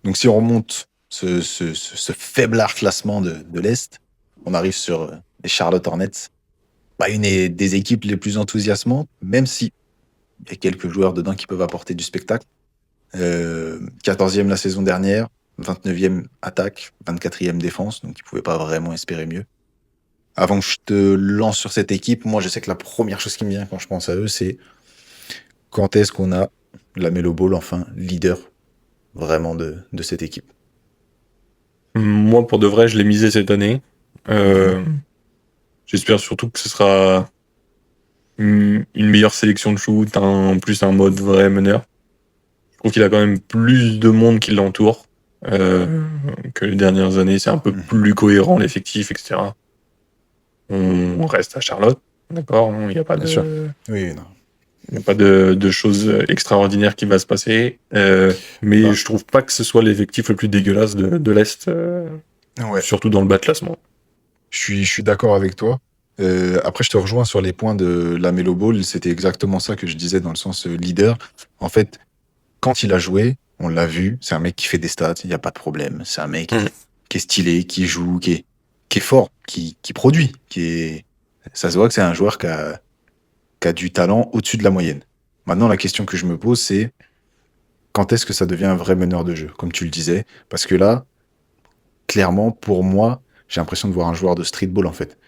Donc si on remonte ce faiblard classement de l'Est, on arrive sur les Charlotte Hornets. Pas des équipes les plus enthousiasmantes, même si il y a quelques joueurs dedans qui peuvent apporter du spectacle. 14e la saison dernière, 29e attaque, 24e défense, donc ils ne pouvaient pas vraiment espérer mieux. Avant que je te lance sur cette équipe, moi je sais que la première chose qui me vient quand je pense à eux, c'est quand est-ce qu'on a la Melo Ball, enfin, leader vraiment de cette équipe. Moi, pour de vrai, je l'ai misé cette année. J'espère surtout que ce sera une meilleure sélection de shoot, en plus un mode vrai meneur. Je trouve qu'il a quand même plus de monde qui l'entoure que les dernières années. C'est un peu plus cohérent l'effectif, etc. On reste à Charlotte, d'accord. Il n'y a pas Bien sûr. de, Oui, non. il y a pas de choses extraordinaires qui va se passer. Mais Bah, je trouve pas que ce soit l'effectif le plus dégueulasse de l'Est, ouais, surtout dans le bas de classement. je suis d'accord avec toi. Après, je te rejoins sur les points de la Melo Ball. C'était exactement ça que je disais dans le sens leader. En fait, quand il a joué, on l'a vu, c'est un mec qui fait des stats, il n'y a pas de problème. C'est un mec Mm. qui est stylé, qui joue, qui est fort, qui produit. Ça se voit que c'est un joueur qui a du talent au-dessus de la moyenne. Maintenant, la question que je me pose, c'est quand est-ce que ça devient un vrai meneur de jeu, comme tu le disais? Parce que là, clairement, pour moi, j'ai l'impression de voir un joueur de streetball, en fait.